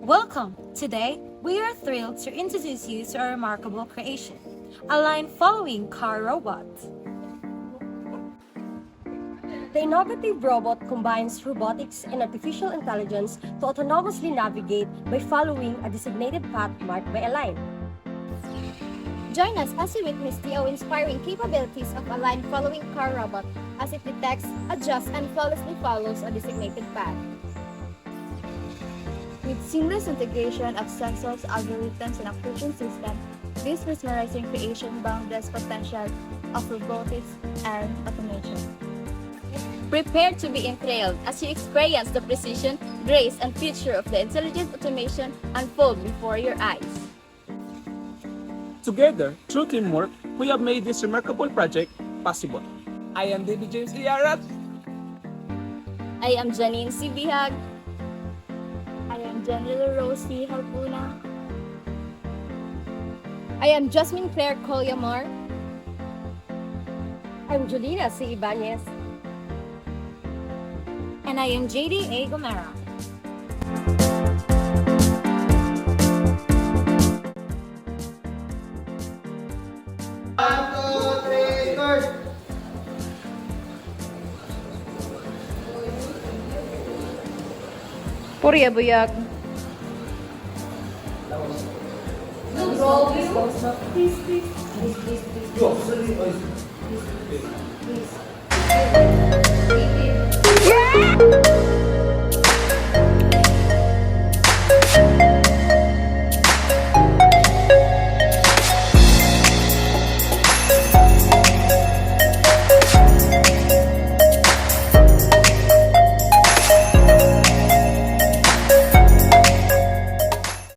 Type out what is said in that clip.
Welcome! Today, we are thrilled to introduce you to a remarkable creation, a line-following car robot. The innovative robot combines robotics and artificial intelligence to autonomously navigate by following a designated path marked by a line. Join us as we witness the awe-inspiring capabilities of a line-following car robot as it detects, adjusts, and flawlessly follows a designated path. With seamless integration of sensors, algorithms, and operation system, this mesmerizing creation boundless potential of robotics and automation. Prepare to be enthralled as you experience the precision, grace, and future of the intelligent automation unfold before your eyes. Together, through teamwork, we have made this remarkable project possible. I am Jaydee A. Arat. I am Janin C. Bihag. I am Generyll C. Jalbuna. I am Jasmin Clair Collamar. I'm Julina C. Ybañez. And I am Jaydee A. Gomera. Purya buyag. Please.